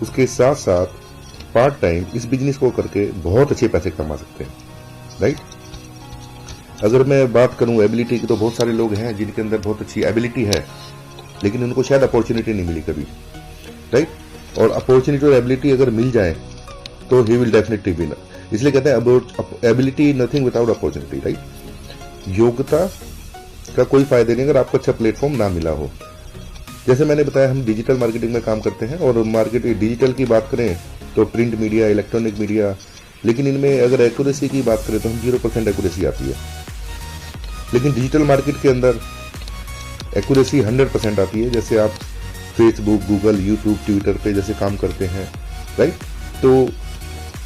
उसके साथ साथ पार्ट टाइम इस बिजनेस को करके बहुत अच्छे पैसे कमा सकते हैं, राइट। अगर मैं बात करूं एबिलिटी की, तो बहुत सारे लोग हैं जिनके अंदर बहुत अच्छी एबिलिटी है, लेकिन उनको शायद अपॉर्चुनिटी नहीं मिली कभी, राइट। और अपॉर्चुनिटी और एबिलिटी अगर मिल जाए तो ही विल डेफिनेटली विन। इसलिए कहते हैं about ability nothing without opportunity, right. योग्यता का कोई फायदा नहीं अगर आपको अच्छा प्लेटफॉर्म ना मिला हो। जैसे मैंने बताया, हम डिजिटल मार्केटिंग में काम करते हैं, और मार्केटिंग डिजिटल की बात करें तो प्रिंट मीडिया, इलेक्ट्रॉनिक मीडिया, लेकिन इनमें अगर एक्यूरेसी की बात करें तो हम 0% एक्यूरेसी आती है, लेकिन डिजिटल मार्केट के अंदर एक्यूरेसी 100% आती है। जैसे आप फेसबुक, गूगल, यूट्यूब, ट्विटर पे जैसे काम करते हैं, राइट, तो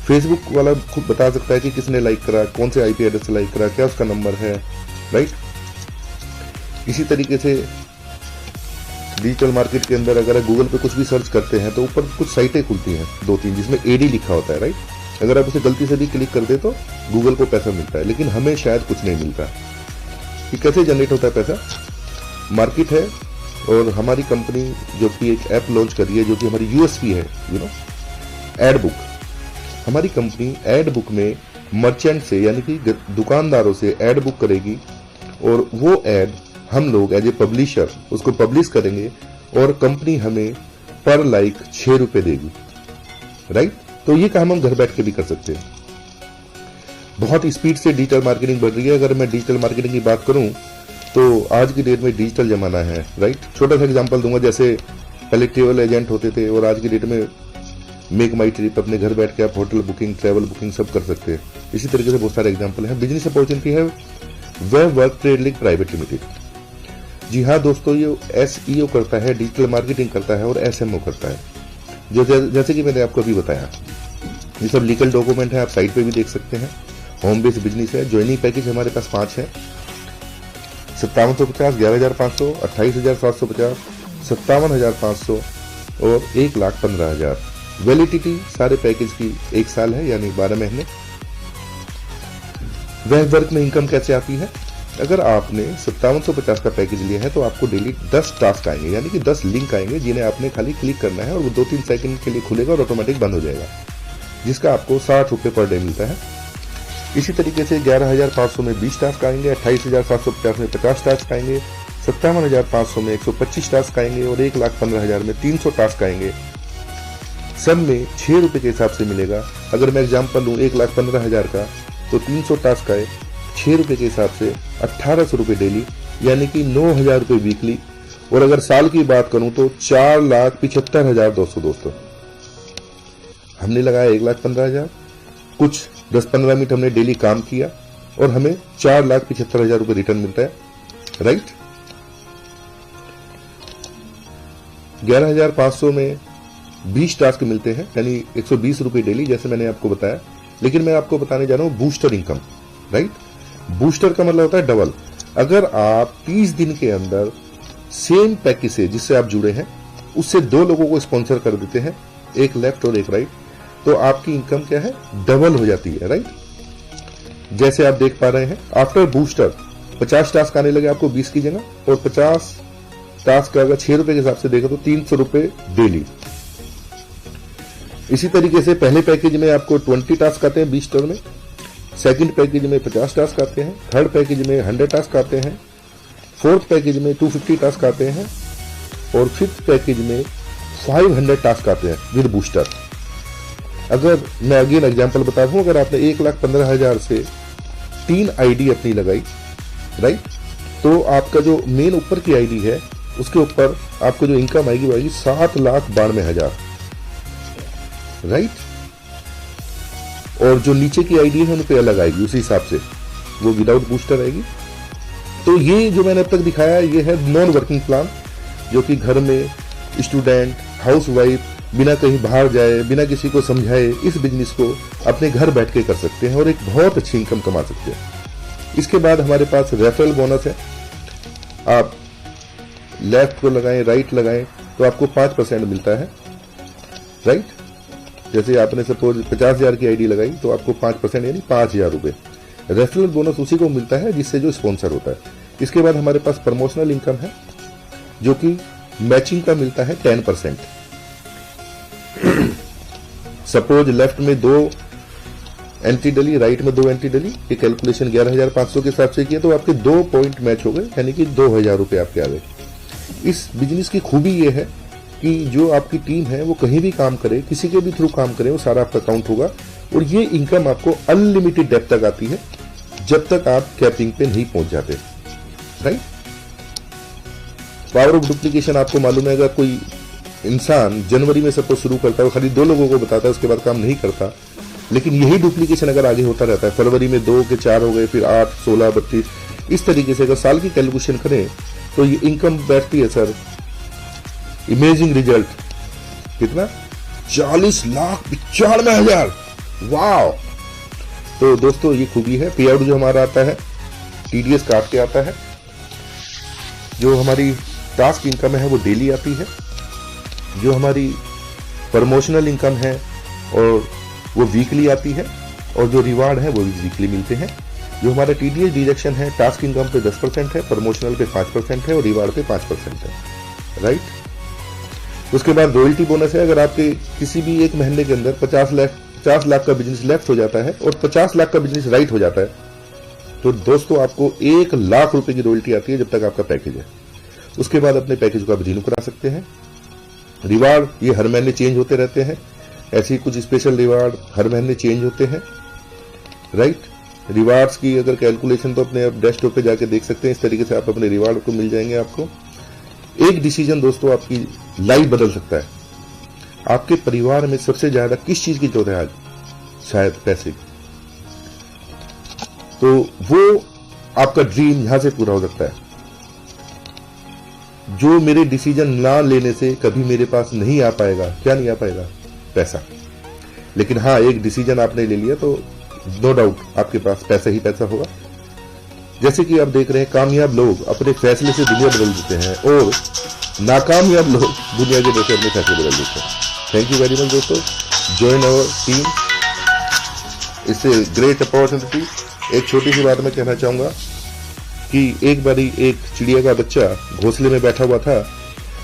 फेसबुक वाला खुद बता सकता है कि किसने लाइक करा, कौन से आईपी एड्रेस से लाइक करा, क्या उसका नंबर है, राइट। इसी तरीके से डिजिटल मार्केट के अंदर अगर गूगल पे कुछ भी सर्च करते हैं तो ऊपर कुछ साइटें खुलती हैं 2-3 जिसमें एडी लिखा होता है, राइट। अगर आप उसे गलती से भी क्लिक कर दे तो गूगल को पैसा मिलता है, लेकिन हमें शायद कुछ नहीं मिलता। कि कैसे जनरेट होता है पैसा? मार्केट है, और हमारी कंपनी जो कि एक ऐप लॉन्च करी है जो कि हमारी यूएसपी है, एड बुक। हमारी कंपनी एड बुक में मर्चेंट से यानी कि दुकानदारों से एड बुक करेगी, और वो एड हम लोग एज ए पब्लिशर उसको पब्लिश करेंगे, और कंपनी हमें पर लाइक 6 रुपए देगी, राइट। तो ये काम हम घर बैठ के भी कर सकते हैं। बहुत स्पीड से डिजिटल मार्केटिंग बढ़ रही है। अगर मैं डिजिटल मार्केटिंग की बात करूं तो आज की डेट में डिजिटल जमाना है, राइट। छोटा सा एग्जांपल दूंगा, जैसे पहले ट्रैवल एजेंट होते थे, और आज की डेट में मेक माई ट्रिप, अपने घर बैठ के आप होटल बुकिंग, ट्रैवल बुकिंग सब कर सकते हैं। इसी तरीके से बहुत सारे एग्जांपल हैं। बिजनेस अपॉर्चुनिटी है web work trade link private limited. जी हाँ दोस्तों, ये एसईओ करता है, डिजिटल मार्केटिंग करता है, और एसएमओ करता है, जो जैसे कि मैंने आपको अभी बताया। ये सब लीगल डॉक्यूमेंट है, आप साइट पे भी देख सकते हैं। होम बेस्ड बिजनेस है। ज्वाइनिंग पैकेज हमारे पास 5 है, 5750, 11500, 28750, 57500 और 1,15,000। वैलिडिटी सारे पैकेज की 1 साल है, यानी 12 महीने। वेब वर्क में इनकम कैसे आती है? अगर आपने 5750 का पैकेज लिया है तो आपको डेली 10 टास्क आएंगे, यानी कि 10 लिंक आएंगे जिन्हें आपने खाली क्लिक करना है, और वो 2-3 सेकंड के लिए खुलेगा और ऑटोमेटिक बंद हो जाएगा, जिसका आपको 60 रुपए पर डे मिलता है। इसी तरीके से 11,500 में 20 टास्क आएंगे, 28,750 में 50 टास्क आएंगे, 57,500 में 125 टास्क आएंगे, और 1,15,000 में 300 टास्क आएंगे। सब में 6 रुपए के हिसाब से मिलेगा। अगर मैं एग्जाम्पल लूँ 1,15,000 का, तो 300 टास्क आए 6 रुपए के हिसाब से 1,800 रुपए डेली, यानी कि 9,000 रुपए वीकली। और अगर साल की बात करूं तो 4,75,200 दोस्तों। हमने लगाया 1,15,000, कुछ 10-15 मिनट हमने डेली काम किया, और हमें 4,75,000 रुपए रिटर्न मिलता है, राइट। 11,500 में 20 टास्क मिलते हैं, यानी 120 रुपए डेली, जैसे मैंने आपको बताया। लेकिन मैं आपको बताने जा रहा हूं बूस्टर इनकम, राइट। बूस्टर का मतलब होता है डबल। अगर आप 30 दिन के अंदर सेम पैकेज से जिससे आप जुड़े हैं उससे 2 लोगों को स्पॉन्सर कर देते हैं, एक लेफ्ट और एक राइट, तो आपकी इनकम क्या है? डबल हो जाती है, राइट। जैसे आप देख पा रहे हैं, आफ्टर बूस्टर 50 टास्क आने लगे आपको 20 की जगह, और 50 टास्क अगर 6 रुपए के हिसाब से देखो तो 300 रुपए डेली। इसी तरीके से पहले पैकेज में आपको 20 टास्क आते हैं 20 टर्म में, सेकंड पैकेज में 50 टास्क आते हैं, थर्ड पैकेज में 100 टास्क आते हैं, फोर्थ पैकेज में 250 टास्क आते हैं, और फिफ्थ पैकेज में 500 टास्क आते हैं विद बूस्टर। अगर मैं अगेन एग्जांपल बता दूं, अगर आपने 1,15,000 से 3 आईडी अपनी लगाई, राइट, तो आपका जो मेन ऊपर की आईडी है उसके ऊपर आपको जो इनकम आएगी वो आएगी 7,92,000, राइट। और जो नीचे की आईडी है उन पे अलग आएगी, उसी हिसाब से वो विदाउट बूस्टर आएगी। तो ये जो मैंने अब तक दिखाया ये है नॉन वर्किंग प्लान, जो कि घर में स्टूडेंट, हाउसवाइफ बिना कहीं बाहर जाए, बिना किसी को समझाए इस बिजनेस को अपने घर बैठ के कर सकते हैं और एक बहुत अच्छी इनकम कमा सकते हैं। इसके बाद हमारे पास रेफरल बोनस है। आप लेफ्ट को लगाएं, राइट लगाएं तो आपको 5% मिलता है, राइट। जैसे आपने सपोज 50,000 की आईडी लगाई तो आपको 5% यानी 5,000 रुपए रेफरल बोनस उसी को मिलता है जिससे जो स्पॉन्सर होता है। इसके बाद हमारे पास प्रमोशनल इनकम है जो कि मैचिंग का मिलता है 10%। सपोज लेफ्ट में 2 एंट्री डली, राइट में 2 एंट्री डली, ये कैलकुलेशन 11,500 के हिसाब से किया तो आपके 2 पॉइंट मैच हो गए, यानी कि 2,000 रुपए आपके आ गए। इस बिजनेस की खूबी ये है कि जो आपकी टीम है वो कहीं भी काम करे, किसी के भी थ्रू काम करे, वो सारा आपका काउंट होगा और ये इनकम आपको अनलिमिटेड डेप्थ तक आती है जब तक आप कैपिंग पे नहीं पहुंच जाते, राइट। पावर ऑफ डुप्लीकेशन आपको मालूम है, अगर कोई इंसान जनवरी में सपोज शुरू करता है, खाली 2 लोगों को बताता है, उसके बाद काम नहीं करता, लेकिन यही डुप्लीकेशन अगर आगे होता रहता है, फरवरी में 2 के 4 हो गए, फिर 8, 16, 32, इस तरीके से अगर साल की कैलकुलेशन करें तो ये इनकम बैठती है सर, इमेजिंग रिजल्ट कितना, 40,95,000। वाह। तो दोस्तों ये खूबी है। पे आउट जो हमारा आता है टीडीएस काट के आता है, जो हमारी टास्क इनकम है वो डेली आती है, जो हमारी प्रमोशनल इनकम है और वो वीकली आती है, और जो रिवार्ड है वो भी वीकली मिलते हैं। जो हमारा टीडीएस डिडक्शन है टास्क इनकम पे 10% है, प्रमोशनल पे 5% है और रिवार्ड पे 5% है, राइट। उसके बाद रॉयल्टी बोनस है। अगर आपके किसी भी एक महीने के अंदर 50 लाख का बिजनेस लेफ्ट हो जाता है और 50 लाख का बिजनेस राइट हो जाता है तो दोस्तों आपको 1 लाख रुपए की रॉयल्टी आती है जब तक आपका पैकेज है। उसके बाद अपने पैकेज को आप रिन्यू करा सकते हैं। रिवार्ड ये हर महीने चेंज होते रहते हैं, ऐसी कुछ स्पेशल रिवार्ड हर महीने चेंज होते हैं, राइट। रिवार्ड्स की अगर कैलकुलेशन तो अपने आप डेस्कटॉप पे जाके देख सकते हैं, इस तरीके से आप अपने रिवार्ड को मिल जाएंगे आपको। एक डिसीजन दोस्तों आपकी लाइफ बदल सकता है। आपके परिवार में सबसे ज्यादा किस चीज की जरूरत है आज? शायद पैसे की। तो वो आपका ड्रीम यहां से पूरा हो सकता है। जो मेरे डिसीजन ना लेने से कभी मेरे पास नहीं आ पाएगा, क्या नहीं आ पाएगा? पैसा। लेकिन हाँ, एक डिसीजन आपने ले लिया तो नो डाउट आपके पास पैसा ही पैसा होगा। जैसे कि आप देख रहे हैं, कामयाब लोग अपने फैसले से दुनिया बदल देते हैं और नाकामयाब लोग दुनिया के देखे अपने फैसले बदल देते हैं। थैंक यू वेरी मच दोस्तों, जॉइन अवर टीम, इससे ग्रेट अपॉर्चुनिटी। एक छोटी सी बात मैं कहना चाहूंगा कि एक बारी एक चिड़िया का बच्चा घोंसले में बैठा हुआ था,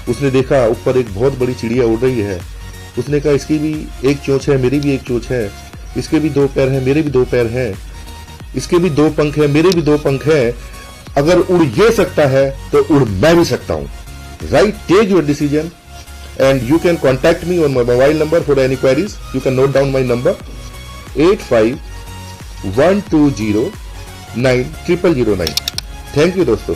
उसने देखा ऊपर एक बहुत बड़ी चिड़िया उड़ रही है। उसने कहा इसकी भी एक चोंच है, मेरी भी एक चोंच है, इसके भी 2 पैर हैं, मेरे भी 2 पैर हैं, इसके भी 2 पंख हैं, मेरे भी 2 पंख हैं, अगर उड़ ये सकता है तो उड़ मैं भी सकता हूं, right. Take your decision and you can contact me on my mobile number for any queries. You can note down my number 8512090009. Thank you दोस्तों।